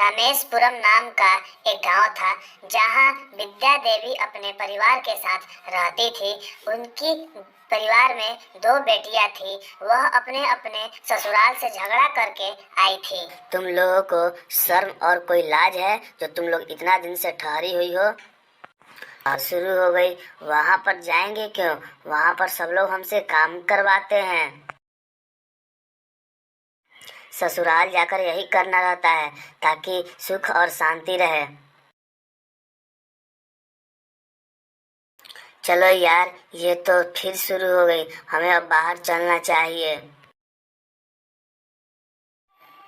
रामेशपुरम नाम का एक गांव था जहां विद्या देवी अपने परिवार के साथ रहती थी। उनकी परिवार में दो बेटियां थी। वह अपने अपने ससुराल से झगड़ा करके आई थी। तुम लोगों को शर्म और कोई लाज है जो तुम लोग इतना दिन से ठहरी हुई हो और शुरू हो गई। वहां पर जाएंगे क्यों? वहां पर सब लोग हमसे काम करवाते हैं। ससुराल जाकर यही करना रहता है ताकि सुख और शांति रहे। चलो यार, ये तो फिर शुरू हो गई। हमें अब बाहर चलना चाहिए।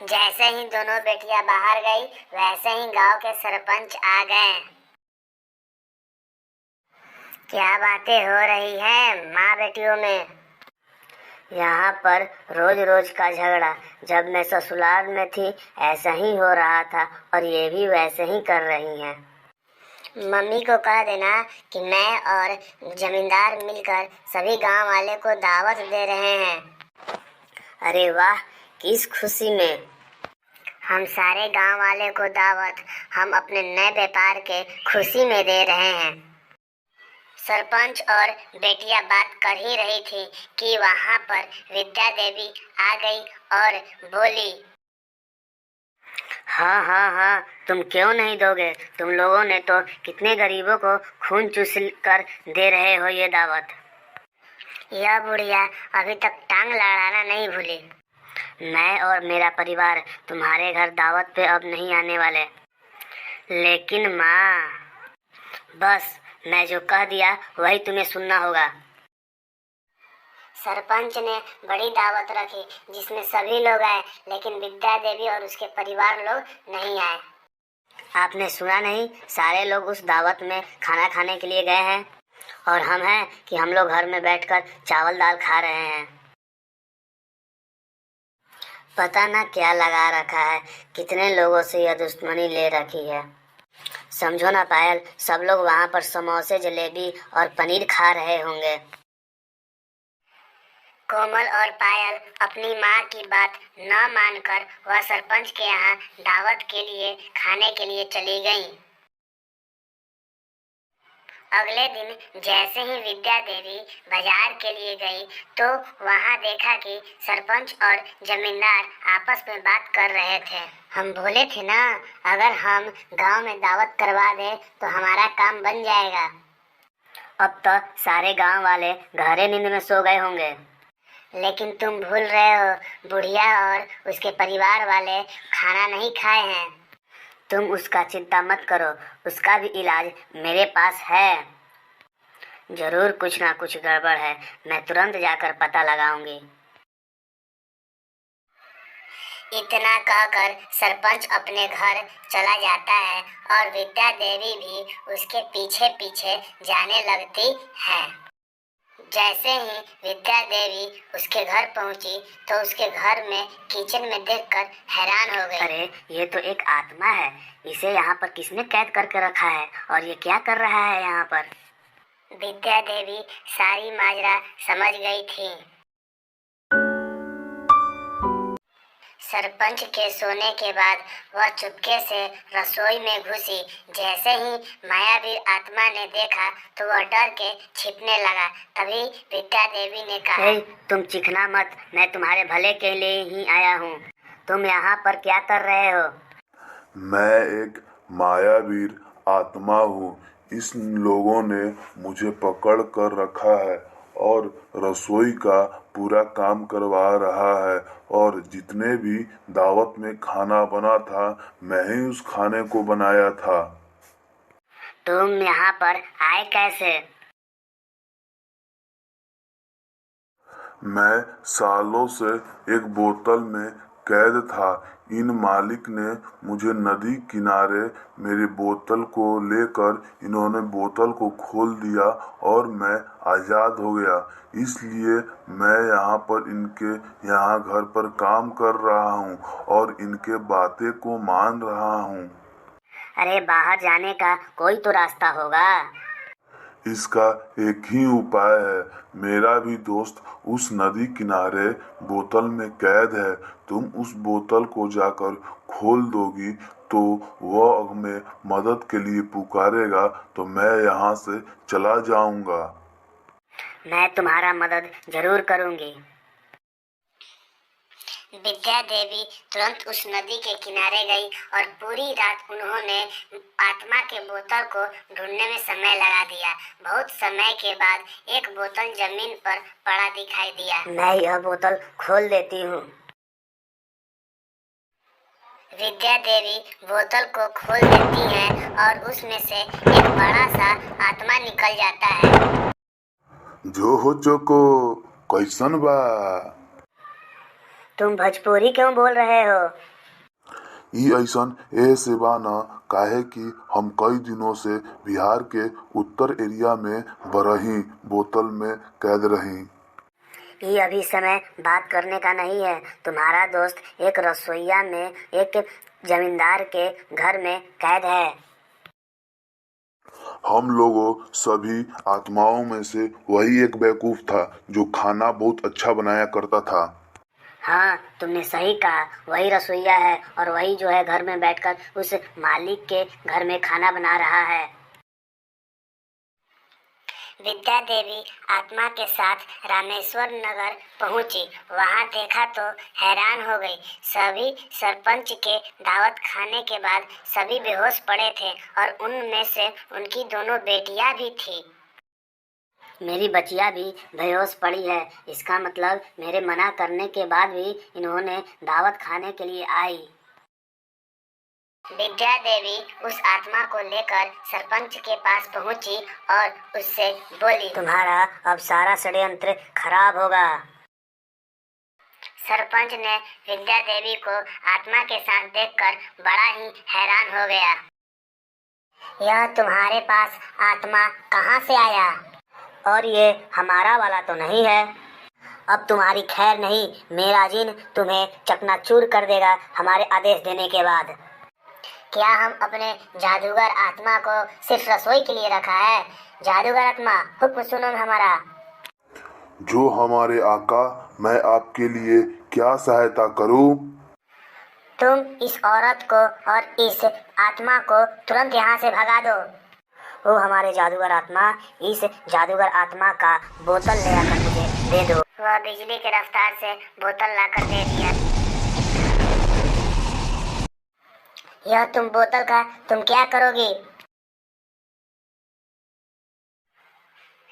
जैसे ही दोनों बेटियां बाहर गई वैसे ही गांव के सरपंच आ गए। क्या बातें हो रही हैं माँ बेटियों में? यहाँ पर रोज रोज का झगड़ा। जब मैं ससुराल में थी ऐसा ही हो रहा था और ये भी वैसे ही कर रही हैं। मम्मी को कह देना कि मैं और जमींदार मिलकर सभी गांव वाले को दावत दे रहे हैं। अरे वाह, किस खुशी में? हम सारे गांव वाले को दावत हम अपने नए व्यापार के खुशी में दे रहे हैं। सरपंच और बेटियां बात कर ही रही थी कि वहां पर विद्या देवी आ गई और बोली, हाँ हाँ हाँ, तुम क्यों नहीं दोगे? तुम लोगों ने तो कितने गरीबों को खून चूस कर दे रहे हो ये दावत। यह बुढ़िया अभी तक टांग लड़ाना नहीं भूली। मैं और मेरा परिवार तुम्हारे घर दावत पे अब नहीं आने वाले। लेकिन माँ, बस मैं जो कह दिया वही तुम्हें सुनना होगा। सरपंच ने बड़ी दावत रखी जिसमें सभी लोग आए, लेकिन विद्या देवी और उसके परिवार लोग नहीं आए। आपने सुना नहीं? सारे लोग उस दावत में खाना खाने के लिए गए हैं और हम हैं कि हम लोग घर में बैठकर चावल दाल खा रहे हैं। पता ना क्या लगा रखा है, कितने लोगों से यह दुश्मनी ले रखी है। समझो ना पायल, सब लोग वहाँ पर समोसे, जलेबी और पनीर खा रहे होंगे। कोमल और पायल अपनी माँ की बात न मानकर वह सरपंच के यहाँ दावत के लिए खाने के लिए चली गईं। अगले दिन जैसे ही विद्या देवी बाजार के लिए गई तो वहाँ देखा कि सरपंच और जमींदार आपस में बात कर रहे थे। हम बोले थे ना, अगर हम गांव में दावत करवा दें तो हमारा काम बन जाएगा। अब तो सारे गांव वाले गहरे नींद में सो गए होंगे। लेकिन तुम भूल रहे हो, बुढ़िया और उसके परिवार वाले खाना नहीं खाए हैं। तुम उसका चिंता मत करो, उसका भी इलाज मेरे पास है। जरूर कुछ ना कुछ गड़बड़ है, मैं तुरंत जाकर पता लगाऊंगी। इतना कहकर सरपंच अपने घर चला जाता है और विद्या देवी भी उसके पीछे पीछे जाने लगती है। जैसे ही विद्या देवी उसके घर पहुंची तो उसके घर में किचन में देखकर हैरान हो गई। अरे, ये तो एक आत्मा है। इसे यहाँ पर किसने कैद करके रखा है और ये क्या कर रहा है यहाँ पर? विद्या देवी सारी माजरा समझ गई थी। सरपंच के सोने के बाद वह चुपके से रसोई में घुसी। जैसे ही मायावीर आत्मा ने देखा तो वह डर के छिपने लगा। तभी विद्या देवी ने कहा, तुम चिखना मत, मैं तुम्हारे भले के लिए ही आया हूँ। तुम यहाँ पर क्या कर रहे हो? मैं एक मायावीर आत्मा हूँ। इस लोगों ने मुझे पकड़ कर रखा है और रसोई का पूरा काम करवा रहा है और जितने भी दावत में खाना बना था मैं ही उस खाने को बनाया था। तुम यहाँ पर आए कैसे? मैं सालों से एक बोतल में कैद था। इन मालिक ने मुझे नदी किनारे मेरी बोतल को लेकर इन्होंने बोतल को खोल दिया और मैं आज़ाद हो गया। इसलिए मैं यहाँ पर इनके यहाँ घर पर काम कर रहा हूँ और इनके बातें को मान रहा हूँ। अरे, बाहर जाने का कोई तो रास्ता होगा। इसका एक ही उपाय है। मेरा भी दोस्त उस नदी किनारे बोतल में कैद है। तुम उस बोतल को जाकर खोल दोगी तो वह हमें मदद के लिए पुकारेगा तो मैं यहाँ से चला जाऊंगा। मैं तुम्हारा मदद जरूर करूंगी। विद्या देवी तुरंत उस नदी के किनारे गई और पूरी रात उन्होंने आत्मा के बोतल को ढूंढने में समय लगा दिया। बहुत समय के बाद एक बोतल जमीन पर पड़ा दिखाई दिया। मैं यह बोतल खोल देती हूँ। विद्या देवी बोतल को खोल देती है और उसमें से एक बड़ा सा आत्मा निकल जाता है। जो हो चोको, कैसन बा? तुम भोजपुरी क्यों बोल रहे हो? ई ऐसन से बा न काहे कि हम कई दिनों से बिहार के उत्तर एरिया में बरही बोतल में कैद रही। ये अभी समय बात करने का नहीं है। तुम्हारा दोस्त एक रसोईया में एक जमींदार के घर में कैद है। हम लोगों सभी आत्माओं में से वही एक बेवकूफ था जो खाना बहुत अच्छा बनाया करता था। हाँ, तुमने सही कहा, वही रसोईया है और वही जो है घर में बैठकर उस मालिक के घर में खाना बना रहा है। विद्या देवी आत्मा के साथ रामेश्वर नगर पहुंची। वहां देखा तो हैरान हो गई। सभी सरपंच के दावत खाने के बाद सभी बेहोश पड़े थे और उनमें से उनकी दोनों बेटियां भी थी। मेरी बचिया भी बेहोश पड़ी है। इसका मतलब मेरे मना करने के बाद भी इन्होंने दावत खाने के लिए आई। विद्या देवी उस आत्मा को लेकर सरपंच के पास पहुंची और उससे बोली, तुम्हारा अब सारा षड्यंत्र खराब होगा। सरपंच ने विद्या देवी को आत्मा के साथ देखकर बड़ा ही हैरान हो गया। यह तुम्हारे पास आत्मा कहाँ से आया? और ये हमारा वाला तो नहीं है। अब तुम्हारी खैर नहीं, मेरा जिन तुम्हें चकनाचूर कर देगा हमारे आदेश देने के बाद। क्या हम अपने जादूगर आत्मा को सिर्फ रसोई के लिए रखा है? जादूगर आत्मा, हुक्म सुनो हमारा। जो हमारे आका, मैं आपके लिए क्या सहायता करूं? तुम इस औरत को और इस आत्मा को तुरंत यहाँ से भगा दो। ओ हमारे जादूगर आत्मा, इस जादूगर आत्मा का बोतल ले आकर मुझे दे दो। वह बिजली की रफ्तार से बोतल लाकर दे दिया। यह तुम बोतल का तुम क्या करोगी?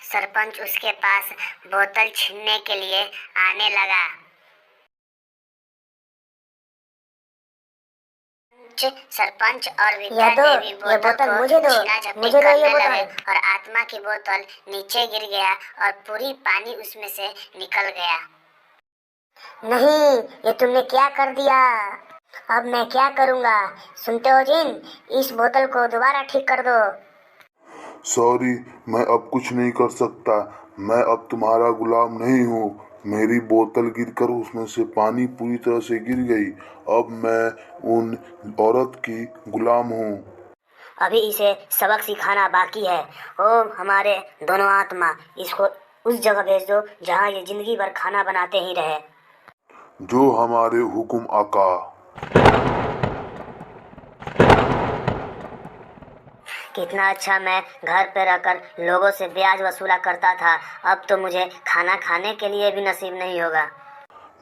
सरपंच उसके पास बोतल छीनने के लिए आने लगा। सरपंच और विद्या देवी बोतल को छीना-झपटी करने लगे और आत्मा की बोतल नीचे गिर गया और पूरी पानी उसमें से निकल गया। नहीं, ये तुमने क्या कर दिया? अब मैं क्या करूँगा? सुनते हो जिन, इस बोतल को दोबारा ठीक कर दो। सॉरी, मैं अब कुछ नहीं कर सकता। मैं अब तुम्हारा गुलाम नहीं हूँ। मेरी बोतल गिरकर उसमें से पानी पूरी तरह से गिर गई। अब मैं उन औरत की गुलाम हूँ। अभी इसे सबक सिखाना बाकी है। ओ हमारे दोनों आत्मा, इसको उस जगह भेज दो जहाँ ये जिंदगी भर खाना बनाते ही रहे। जो हमारे हुक्म आका। कितना अच्छा मैं घर पे रहकर लोगों से ब्याज वसूला करता था। अब तो मुझे खाना खाने के लिए भी नसीब नहीं होगा।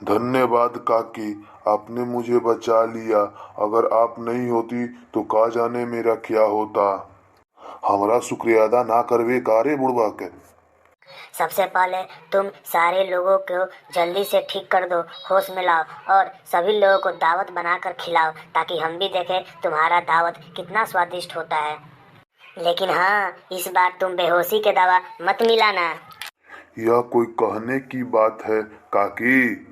धन्यवाद काकी, आपने मुझे बचा लिया। अगर आप नहीं होती तो का जाने मेरा क्या होता। हमारा शुक्रिया अदा ना करवे कारे बुढ़वा के। सबसे पहले तुम सारे लोगों को जल्दी से ठीक कर दो, होश में लाओ और सभी लोगों को दावत बनाकर खिलाओ ताकि हम भी देखें तुम्हारा दावत कितना स्वादिष्ट होता है। लेकिन हाँ, इस बार तुम बेहोशी के दवा मत मिलाना। यह कोई कहने की बात है काकी?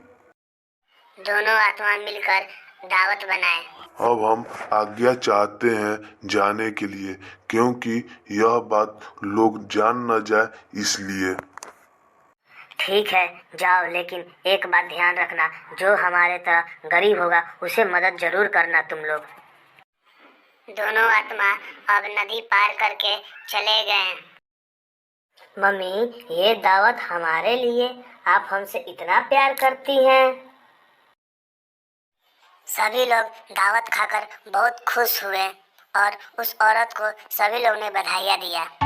दोनों आत्मा मिलकर दावत बनाए। अब हम आज्ञा चाहते हैं जाने के लिए, क्योंकि यह बात लोग जान न जाए इसलिए। ठीक है, जाओ, लेकिन एक बात ध्यान रखना, जो हमारे तरह गरीब होगा उसे मदद जरूर करना तुम लोग। दोनों आत्मा अब नदी पार करके चले गए। मम्मी, ये दावत हमारे लिए, आप हमसे इतना प्यार करती हैं। सभी लोग दावत खाकर बहुत खुश हुए और उस औरत को सभी लोग ने बधाइयाँ दिया।